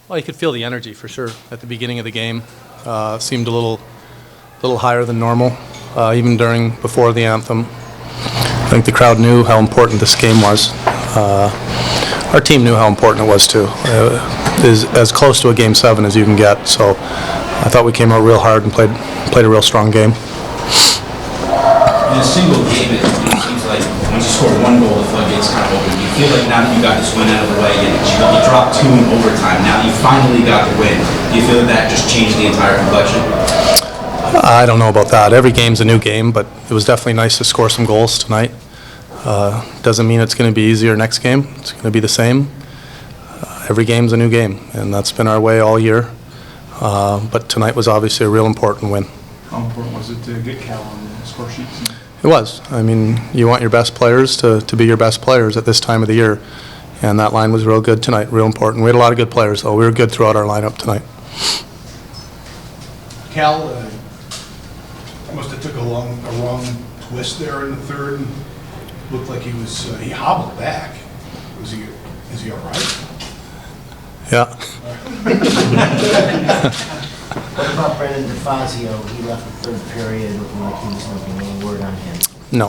Well, you could feel the energy for sure at the beginning of the game. Seemed a little higher than normal, even before the anthem. I think the crowd knew how important this game was. Our team knew how important it was too. Is as close to a Game 7 as you can get. So I thought we came out real hard and played a real strong game. In a single game, it seems like once you score one goal, the floodgates kind of open. Do you feel like now that you got this win out of the way, and you dropped 2 in overtime, now you finally got the win, do you feel that just changed the entire complexion? I don't know about that. Every game's a new game, but it was definitely nice to score some goals tonight. Doesn't mean it's going to be easier next game. It's going to be the same. Every game's a new game, and that's been our way all year. But tonight was obviously a real important win. How important was it to get Cal on the score sheets? It was. I mean, you want your best players to be your best players at this time of the year, and that line was real good tonight, real important. We had a lot of good players, though. We were good throughout our lineup tonight. Cal must have took a wrong twist there in the third. Looked like he hobbled back. Is he all right? Yeah. What about Brendan DeFazio? He left the third period looking like he was looking any word on him. No.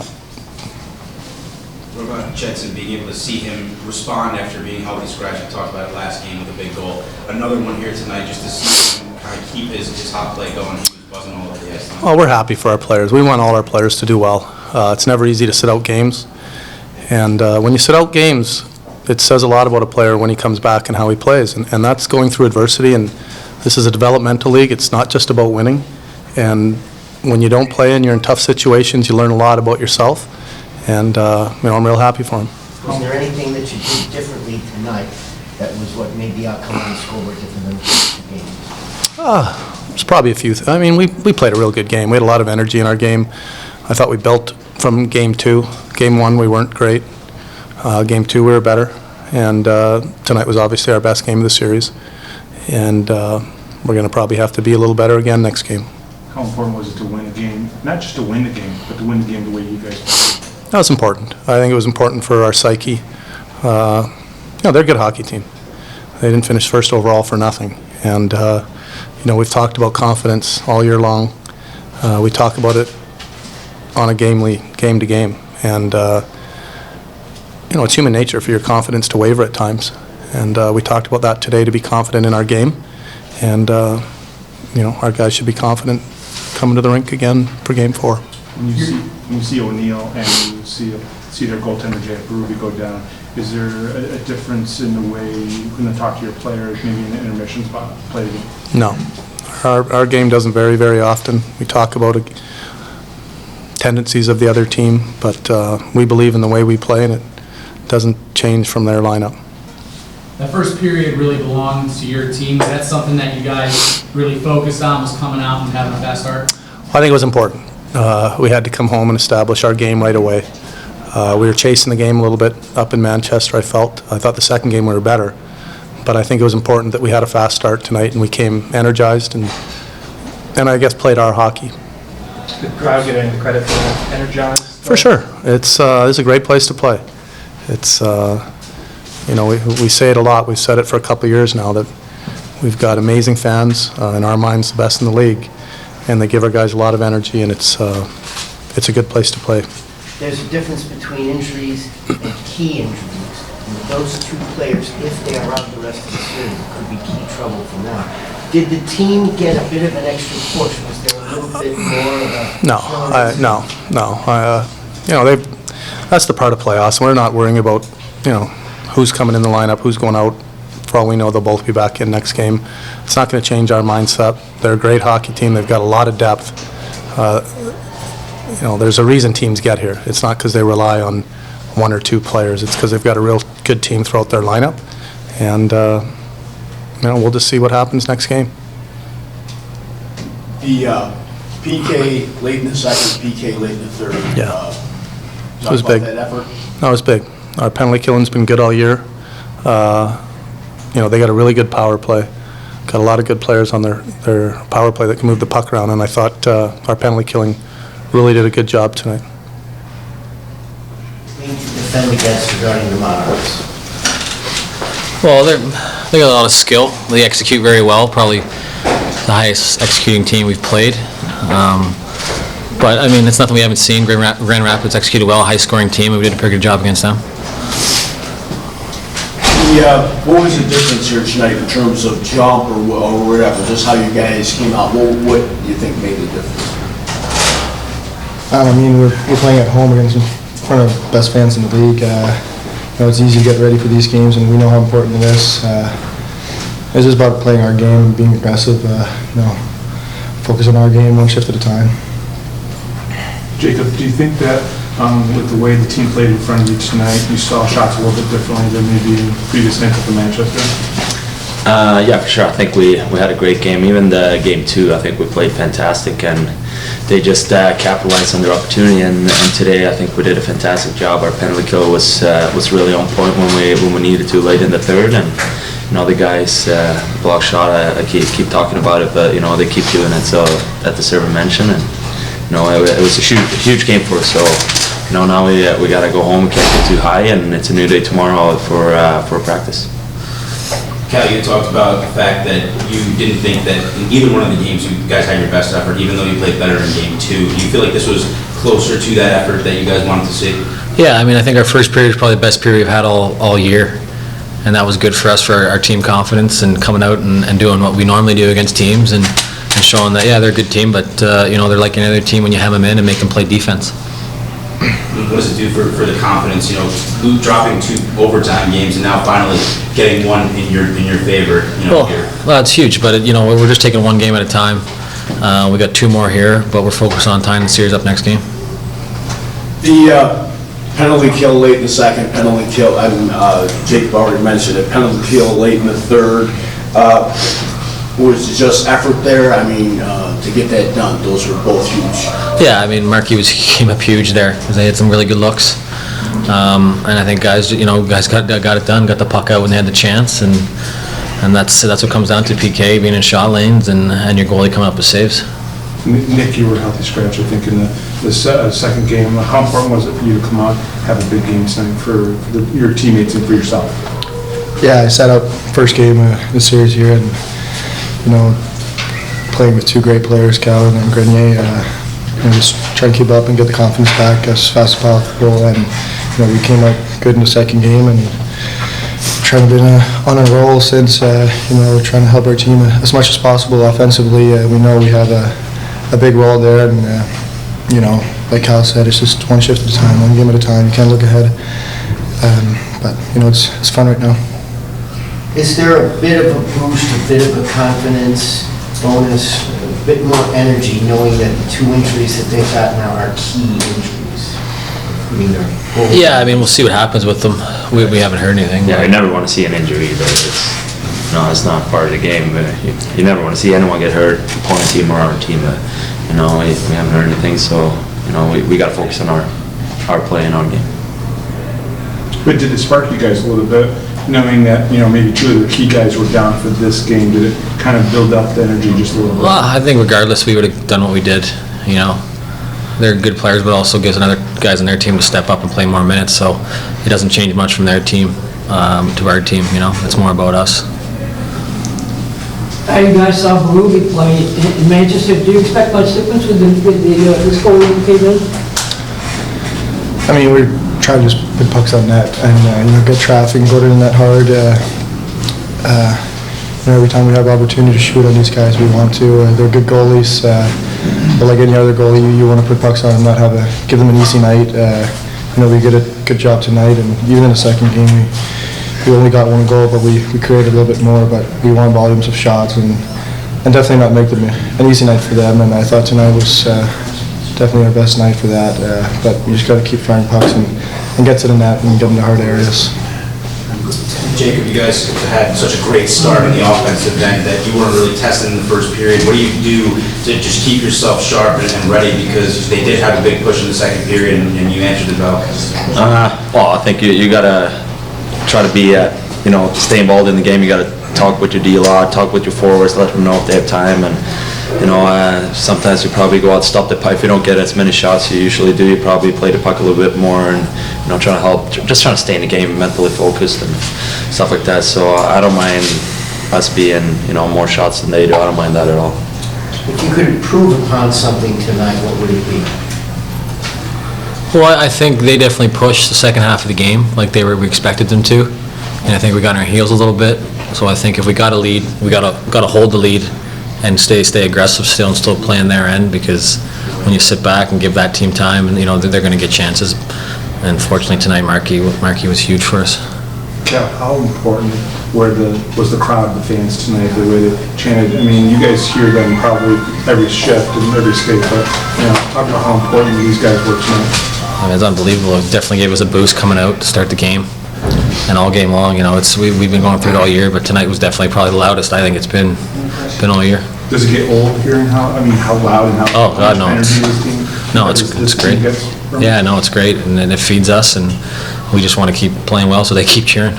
What about Jetson being able to see him respond after being healthy scratch? We talked about it last game with a big goal. Another one here tonight just to see him kind of keep his hot play going. He was buzzing all over the ice. Well, we're happy for our players. We want all our players to do well. It's never easy to sit out games. And when you sit out games, it says a lot about a player when he comes back and how he plays. And that's going through adversity. And this is a developmental league. It's not just about winning. And when you don't play and you're in tough situations, you learn a lot about yourself. And I'm real happy for him. Was there anything that you did differently tonight that was what made the outcome on the scoreboard different than the first 2 games? There's probably a few. I mean, we played a real good game. We had a lot of energy in our game. I thought we built from Game 2. Game 1, we weren't great. Game 2, we were better. And tonight was obviously our best game of the series. And we're going to probably have to be a little better again next game. How important was it to win a game? Not just to win the game, but to win the game the way you guys played? That was important. I think it was important for our psyche. They're a good hockey team. They didn't finish first overall for nothing. And, we've talked about confidence all year long. We talk about it on a game to game. And, it's human nature for your confidence to waver at times. And we talked about that today, to be confident in our game. And, our guys should be confident coming to the rink again for Game 4. When you see O'Neill and you see their goaltender, Jay Berube, go down, is there a difference in the way you can talk to your players, maybe in the intermission spot, play the game? No. Our game doesn't vary very often. We talk about tendencies of the other team, but we believe in the way we play, and it doesn't change from their lineup. That first period really belonged to your team. Is that something that you guys really focused on, was coming out and having a fast start? I think it was important. We had to come home and establish our game right away. We were chasing the game a little bit up in Manchester, I thought the second game we were better. But I think it was important that we had a fast start tonight and we came energized and I guess played our hockey. The crowd get any credit for that? Energized? For sure. It's a great place to play. It's, we say it a lot. We've said it for a couple of years now that we've got amazing fans, in our minds the best in the league, and they give our guys a lot of energy, and it's a good place to play. There's a difference between injuries and key injuries. And those 2 players, if they are out the rest of the series, could be key trouble for them. Did the team get a bit of an extra push? Was there a little bit more of a... No. That's the part of playoffs. We're not worrying about, who's coming in the lineup, who's going out. For all we know, they'll both be back in next game. It's not going to change our mindset. They're a great hockey team. They've got a lot of depth. There's a reason teams get here. It's not because they rely on 1 or 2 players. It's because they've got a real good team throughout their lineup. And, we'll just see what happens next game. The PK late in the second, PK late in the third. Yeah. It was big. That effort? No, it was big. Our penalty killing's been good all year. They got a really good power play. Got a lot of good players on their power play that can move the puck around, and I thought our penalty killing really did a good job tonight. Defend against regarding the Monarchs. Well, they got a lot of skill. They execute very well, probably the highest executing team we've played. But, I mean, it's nothing we haven't seen. Grand Rapids executed well, high-scoring team, and we did a pretty good job against them. What was the difference here tonight in terms of jump or whatever, just how you guys came out? What do you think made the difference? I mean, we're playing at home against in front of the best fans in the league. It's easy to get ready for these games, and we know how important it is. It's just about playing our game and being aggressive. Focus on our game, one shift at a time. Jacob, do you think that with the way the team played in front of you tonight, you saw shots a little bit differently than maybe in previous nights at Manchester? Yeah, for sure. I think we had a great game. Even the game 2, I think we played fantastic, and they just capitalized on their opportunity. And today, I think we did a fantastic job. Our penalty kill was really on point when we needed to late in the third. And the guys block shot. I keep talking about it, but they keep doing it. So that deserves a mention. And it was a huge game for us. So now we got to go home. We can't get too high, and it's a new day tomorrow for practice. Cal, you talked about the fact that you didn't think that in either one of the games you guys had your best effort, even though you played better in game 2. Do you feel like this was closer to that effort that you guys wanted to see? Yeah, I mean, I think our first period was probably the best period we've had all year, and that was good for us, for our team confidence, and coming out and doing what we normally do against teams, and showing that, yeah, they're a good team, but they're like any other team when you have them in and make them play defense. What does it do for the confidence, dropping 2 overtime games and now finally getting one in your favor, here? Well, it's huge, but we're just taking one game at a time. We got 2 more here, but we're focused on tying the series up next game. The penalty kill late in the second, penalty kill, Jacob already mentioned it, penalty kill late in the third. Was it just effort there? I mean, to get that done, those were both huge. Yeah, I mean, Markey came up huge there because they had some really good looks. And I think guys got it done, got the puck out when they had the chance, and that's what comes down to PK, being in shot lanes, and your goalie coming up with saves. Nick, you were a healthy scratch, I think, in the second game. How important was it for you to come out, have a big game tonight for your teammates and for yourself? Yeah, I sat out first game of the series here, and playing with 2 great players, Calder and Grenier, just trying to keep up and get the confidence back as fast as possible. And we came out good in the second game, and trying to be on a roll since. We're trying to help our team as much as possible offensively. We know we have a big role there, and like Cal said, it's just one shift at a time, one game at a time. You can't look ahead, but it's fun right now. Is there a bit of a boost, a bit of a confidence bonus, a bit more energy, knowing that the 2 injuries that they've got now are key injuries? Yeah, I mean, we'll see what happens with them. We haven't heard anything. Yeah, we never want to see an injury either. It's not part of the game. You never want to see anyone get hurt, opponent team or our team. We haven't heard anything, so we got to focus on our play and our game. But did it spark you guys a little bit, knowing that maybe 2 of the key guys were down for this game? Did it kind of build up the energy just a little bit? Well, I think regardless, we would have done what we did. They're good players, but also gives another guys on their team to step up and play more minutes. So it doesn't change much from their team to our team. It's more about us. How you guys saw Berube play in Manchester? Do you expect much difference with the scoring that came in? I mean, we're trying to just put pucks on net and get traffic and go to the net hard. Every time we have opportunity to shoot on these guys, we want to. They're good goalies, but like any other goalie, you want to put pucks on and not give them an easy night. We did a good job tonight, and even in the second game, we only got 1 goal, but we created a little bit more. But we won volumes of shots and definitely not make them an easy night for them. And I thought tonight was definitely our best night for that. But you just got to keep firing pucks and get to the net and get them to hard areas. Jacob, you guys had such a great start in the offensive end that you weren't really tested in the first period. What do you do to just keep yourself sharp and ready? Because they did have a big push in the second period, and you answered the bell. Well, I think you got to try to be stay involved in the game. You got to talk with your D-lot, talk with your forwards, let them know if they have time, and sometimes you probably go out, stop the pipe. If you don't get as many shots you usually do, you probably play the puck a little bit more and, trying to help, just trying to stay in the game, mentally focused and stuff like that. So I don't mind us being, more shots than they do. I don't mind that at all. If you could improve upon something tonight, what would it be? Well, I think they definitely pushed the second half of the game like we expected them to, and I think we got on our heels a little bit. So I think if we got a lead, we got to hold the lead and stay aggressive still and still play on their end, because when you sit back and give that team time, and they're going to get chances. And fortunately tonight, Markey was huge for us. Yeah, how important was the crowd, the fans tonight, the way they chanted? I mean, you guys hear them probably every shift in every state, but talk about how important these guys were tonight. I mean, it's unbelievable. It definitely gave us a boost coming out to start the game, and all game long. We've been going through it all year, but tonight was definitely probably the loudest I think it's been all year. Does it get old hearing how loud and how much energy this team? No, it's great. Yeah, no, it's great, and it feeds us, and we just want to keep playing well so they keep cheering.